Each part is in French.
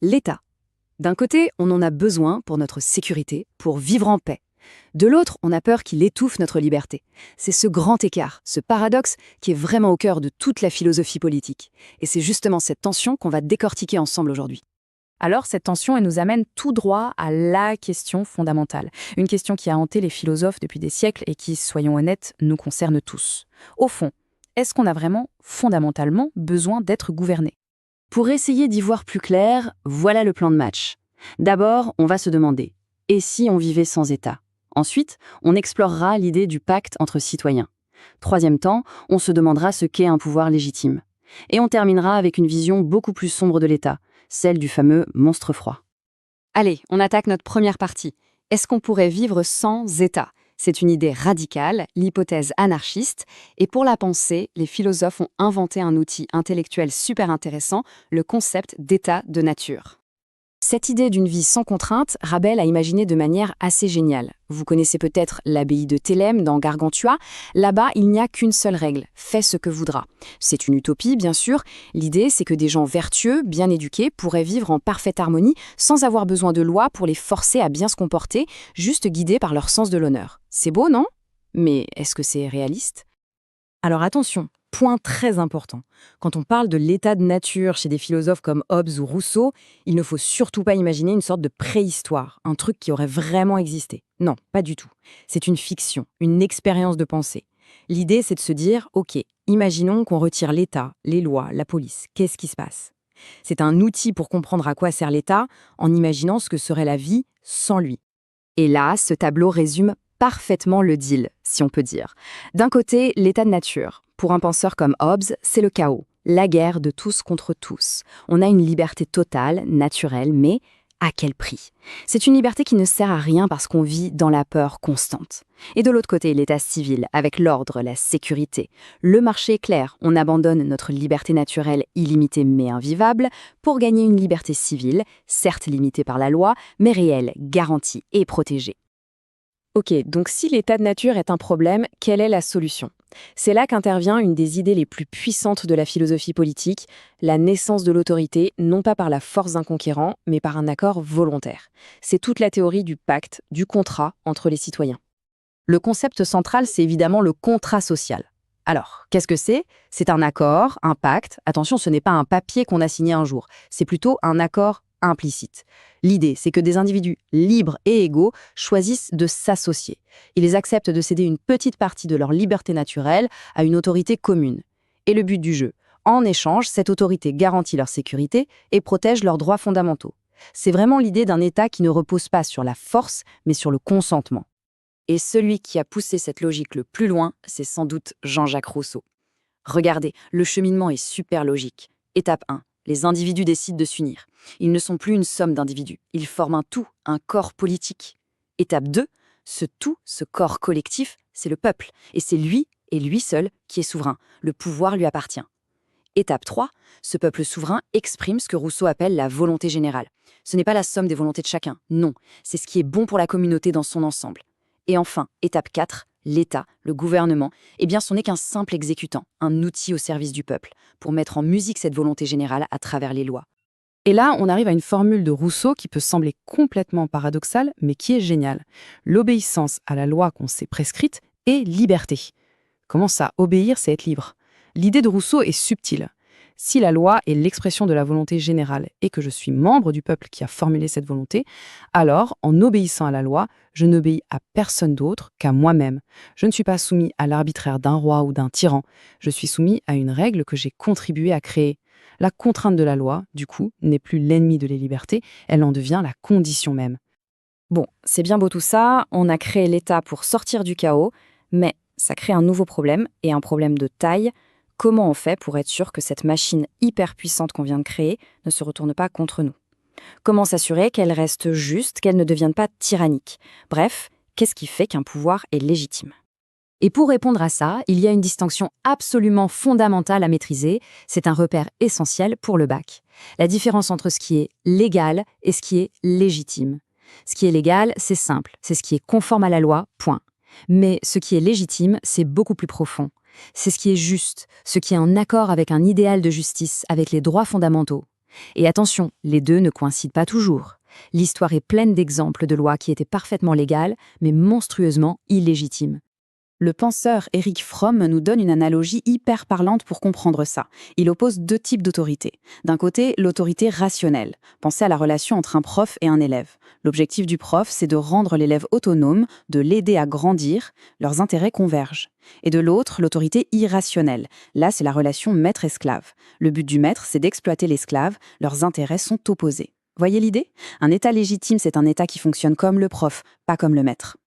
L'État. D'un côté, on en a besoin pour notre sécurité, pour vivre en paix. De l'autre, on a peur qu'il étouffe notre liberté. C'est ce grand écart, ce paradoxe, qui est vraiment au cœur de toute la philosophie politique. Et c'est justement cette tension qu'on va décortiquer ensemble aujourd'hui. Alors, cette tension, elle nous amène tout droit à la question fondamentale. Une question qui a hanté les philosophes depuis des siècles et qui, soyons honnêtes, nous concerne tous. Au fond, est-ce qu'on a vraiment, fondamentalement, besoin d'être gouverné ? Pour essayer d'y voir plus clair, voilà le plan de match. D'abord, on va se demander, et si on vivait sans État ? Ensuite, on explorera l'idée du pacte entre citoyens. Troisième temps, on se demandera ce qu'est un pouvoir légitime. Et on terminera avec une vision beaucoup plus sombre de l'État, celle du fameux monstre froid. Allez, on attaque notre première partie. Est-ce qu'on pourrait vivre sans État ? C'est une idée radicale, l'hypothèse anarchiste, et pour la penser, les philosophes ont inventé un outil intellectuel super intéressant, le concept d'état de nature. Cette idée d'une vie sans contrainte, Rabel a imaginé de manière assez géniale. Vous connaissez peut-être l'abbaye de Thélème dans Gargantua. Là-bas, il n'y a qu'une seule règle, fais ce que voudras. C'est une utopie, bien sûr. L'idée, c'est que des gens vertueux, bien éduqués, pourraient vivre en parfaite harmonie, sans avoir besoin de loi pour les forcer à bien se comporter, juste guidés par leur sens de l'honneur. C'est beau, non ? Mais est-ce que c'est réaliste ? Alors attention, point très important. Quand on parle de l'état de nature chez des philosophes comme Hobbes ou Rousseau, il ne faut surtout pas imaginer une sorte de préhistoire, un truc qui aurait vraiment existé. Non, pas du tout. C'est une fiction, une expérience de pensée. L'idée, c'est de se dire, ok, imaginons qu'on retire l'État, les lois, la police. Qu'est-ce qui se passe ? C'est un outil pour comprendre à quoi sert l'État en imaginant ce que serait la vie sans lui. Et là, ce tableau résume parfaitement le deal, si on peut dire. D'un côté, l'état de nature. Pour un penseur comme Hobbes, c'est le chaos, la guerre de tous contre tous. On a une liberté totale, naturelle, mais à quel prix ? C'est une liberté qui ne sert à rien parce qu'on vit dans la peur constante. Et de l'autre côté, l'état civil, avec l'ordre, la sécurité. Le marché est clair, on abandonne notre liberté naturelle illimitée mais invivable pour gagner une liberté civile, certes limitée par la loi, mais réelle, garantie et protégée. Ok, donc si l'état de nature est un problème, quelle est la solution ? C'est là qu'intervient une des idées les plus puissantes de la philosophie politique, la naissance de l'autorité, non pas par la force d'un conquérant, mais par un accord volontaire. C'est toute la théorie du pacte, du contrat entre les citoyens. Le concept central, c'est évidemment le contrat social. Alors, qu'est-ce que c'est ? C'est un accord, un pacte. Attention, ce n'est pas un papier qu'on a signé un jour, c'est plutôt un accord implicite. L'idée, c'est que des individus libres et égaux choisissent de s'associer. Ils acceptent de céder une petite partie de leur liberté naturelle à une autorité commune. Et le but du jeu, en échange, cette autorité garantit leur sécurité et protège leurs droits fondamentaux. C'est vraiment l'idée d'un État qui ne repose pas sur la force, mais sur le consentement. Et celui qui a poussé cette logique le plus loin, c'est sans doute Jean-Jacques Rousseau. Regardez, le cheminement est super logique. Étape 1. Les individus décident de s'unir. Ils ne sont plus une somme d'individus. Ils forment un tout, un corps politique. Étape 2. Ce tout, ce corps collectif, c'est le peuple. Et c'est lui, et lui seul, qui est souverain. Le pouvoir lui appartient. Étape 3. Ce peuple souverain exprime ce que Rousseau appelle la volonté générale. Ce n'est pas la somme des volontés de chacun. Non, c'est ce qui est bon pour la communauté dans son ensemble. Et enfin, étape 4. L'État, le gouvernement, eh bien, ce n'est qu'un simple exécutant, un outil au service du peuple, pour mettre en musique cette volonté générale à travers les lois. Et là, on arrive à une formule de Rousseau qui peut sembler complètement paradoxale, mais qui est géniale. L'obéissance à la loi qu'on s'est prescrite est liberté. Comment ça, obéir, c'est être libre ? L'idée de Rousseau est subtile. Si la loi est l'expression de la volonté générale et que je suis membre du peuple qui a formulé cette volonté, alors, en obéissant à la loi, je n'obéis à personne d'autre qu'à moi-même. Je ne suis pas soumis à l'arbitraire d'un roi ou d'un tyran. Je suis soumis à une règle que j'ai contribué à créer. La contrainte de la loi, du coup, n'est plus l'ennemi de la liberté, elle en devient la condition même. Bon, c'est bien beau tout ça, on a créé l'État pour sortir du chaos, mais ça crée un nouveau problème, et un problème de taille. Comment on fait pour être sûr que cette machine hyper puissante qu'on vient de créer ne se retourne pas contre nous ? Comment s'assurer qu'elle reste juste, qu'elle ne devienne pas tyrannique ? Bref, qu'est-ce qui fait qu'un pouvoir est légitime ? Et pour répondre à ça, il y a une distinction absolument fondamentale à maîtriser, c'est un repère essentiel pour le bac. La différence entre ce qui est légal et ce qui est légitime. Ce qui est légal, c'est simple, c'est ce qui est conforme à la loi, point. Mais ce qui est légitime, c'est beaucoup plus profond. C'est ce qui est juste, ce qui est en accord avec un idéal de justice, avec les droits fondamentaux. Et attention, les deux ne coïncident pas toujours. L'histoire est pleine d'exemples de lois qui étaient parfaitement légales, mais monstrueusement illégitimes. Le penseur Erich Fromm nous donne une analogie hyper parlante pour comprendre ça. Il oppose deux types d'autorité. D'un côté, l'autorité rationnelle. Pensez à la relation entre un prof et un élève. L'objectif du prof, c'est de rendre l'élève autonome, de l'aider à grandir, leurs intérêts convergent. Et de l'autre, l'autorité irrationnelle. Là, c'est la relation maître-esclave. Le but du maître, c'est d'exploiter l'esclave, leurs intérêts sont opposés. Voyez l'idée ? Un État légitime, c'est un État qui fonctionne comme le prof, pas comme le maître.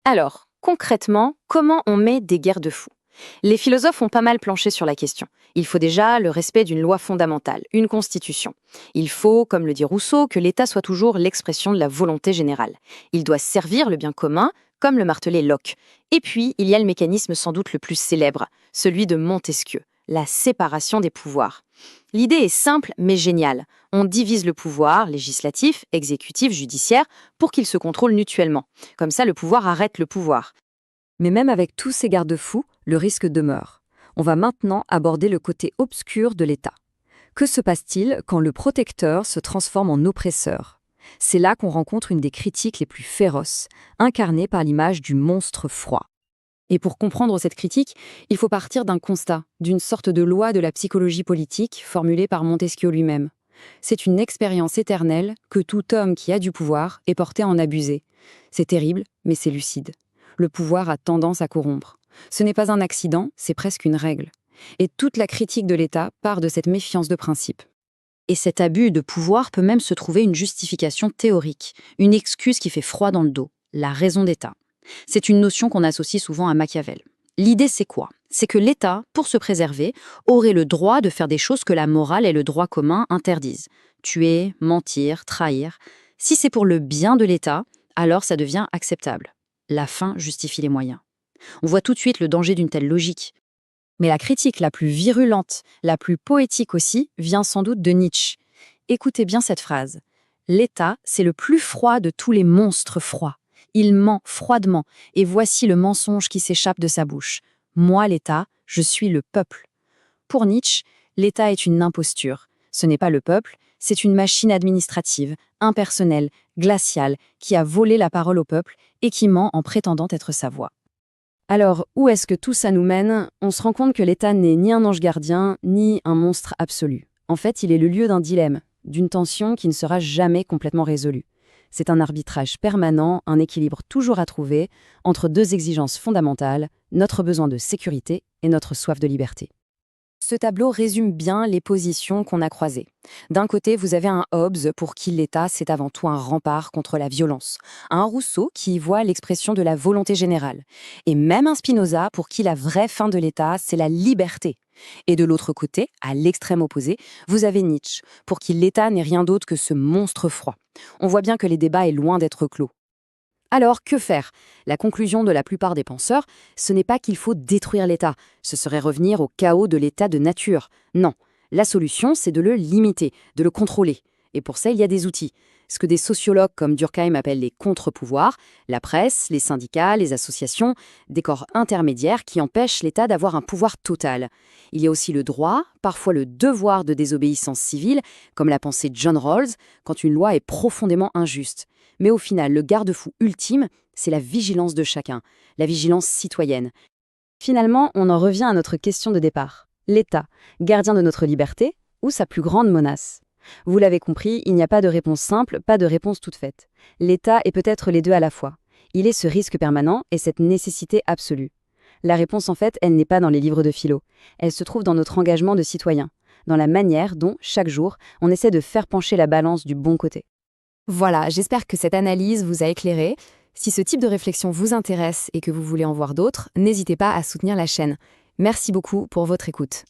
Alors, concrètement, comment on met des garde-fous ? Les philosophes ont pas mal planché sur la question. Il faut déjà le respect d'une loi fondamentale, une constitution. Il faut, comme le dit Rousseau, que l'État soit toujours l'expression de la volonté générale. Il doit servir le bien commun, comme le martelait Locke. Et puis, il y a le mécanisme sans doute le plus célèbre, celui de Montesquieu, la séparation des pouvoirs. L'idée est simple mais géniale. On divise le pouvoir, législatif, exécutif, judiciaire, pour qu'ils se contrôlent mutuellement. Comme ça, le pouvoir arrête le pouvoir. Mais même avec tous ces garde-fous, le risque demeure. On va maintenant aborder le côté obscur de l'État. Que se passe-t-il quand le protecteur se transforme en oppresseur ? C'est là qu'on rencontre une des critiques les plus féroces, incarnée par l'image du monstre froid. Et pour comprendre cette critique, il faut partir d'un constat, d'une sorte de loi de la psychologie politique formulée par Montesquieu lui-même. C'est une expérience éternelle que tout homme qui a du pouvoir est porté à en abuser. C'est terrible, mais c'est lucide. Le pouvoir a tendance à corrompre. Ce n'est pas un accident, c'est presque une règle. Et toute la critique de l'État part de cette méfiance de principe. Et cet abus de pouvoir peut même se trouver une justification théorique, une excuse qui fait froid dans le dos, la raison d'État. C'est une notion qu'on associe souvent à Machiavel. L'idée, c'est quoi ? C'est que l'État, pour se préserver, aurait le droit de faire des choses que la morale et le droit commun interdisent. Tuer, mentir, trahir. Si c'est pour le bien de l'État, alors ça devient acceptable. La fin justifie les moyens. On voit tout de suite le danger d'une telle logique. Mais la critique la plus virulente, la plus poétique aussi, vient sans doute de Nietzsche. Écoutez bien cette phrase. « L'État, c'est le plus froid de tous les monstres froids. Il ment froidement, et voici le mensonge qui s'échappe de sa bouche. Moi, l'État, je suis le peuple. » Pour Nietzsche, l'État est une imposture. Ce n'est pas le peuple, c'est une machine administrative, impersonnelle, glaciale, qui a volé la parole au peuple et qui ment en prétendant être sa voix. Alors, où est-ce que tout ça nous mène ? On se rend compte que l'État n'est ni un ange gardien, ni un monstre absolu. En fait, il est le lieu d'un dilemme, d'une tension qui ne sera jamais complètement résolue. C'est un arbitrage permanent, un équilibre toujours à trouver entre deux exigences fondamentales, notre besoin de sécurité et notre soif de liberté. Ce tableau résume bien les positions qu'on a croisées. D'un côté, vous avez un Hobbes pour qui l'État, c'est avant tout un rempart contre la violence. Un Rousseau qui y voit l'expression de la volonté générale. Et même un Spinoza pour qui la vraie fin de l'État, c'est la liberté. Et de l'autre côté, à l'extrême opposé, vous avez Nietzsche, pour qui l'État n'est rien d'autre que ce monstre froid. On voit bien que les débats est loin d'être clos. Alors, que faire ? La conclusion de la plupart des penseurs, ce n'est pas qu'il faut détruire l'État, ce serait revenir au chaos de l'état de nature. Non, la solution, c'est de le limiter, de le contrôler. Et pour ça, il y a des outils. Ce que des sociologues comme Durkheim appellent les contre-pouvoirs, la presse, les syndicats, les associations, des corps intermédiaires qui empêchent l'État d'avoir un pouvoir total. Il y a aussi le droit, parfois le devoir de désobéissance civile, comme l'a pensé John Rawls, quand une loi est profondément injuste. Mais au final, le garde-fou ultime, c'est la vigilance de chacun, la vigilance citoyenne. Finalement, on en revient à notre question de départ. L'État, gardien de notre liberté, ou sa plus grande menace ? Vous l'avez compris, il n'y a pas de réponse simple, pas de réponse toute faite. L'État est peut-être les deux à la fois. Il est ce risque permanent et cette nécessité absolue. La réponse, en fait, elle n'est pas dans les livres de philo. Elle se trouve dans notre engagement de citoyen, dans la manière dont, chaque jour, on essaie de faire pencher la balance du bon côté. Voilà, j'espère que cette analyse vous a éclairé. Si ce type de réflexion vous intéresse et que vous voulez en voir d'autres, n'hésitez pas à soutenir la chaîne. Merci beaucoup pour votre écoute.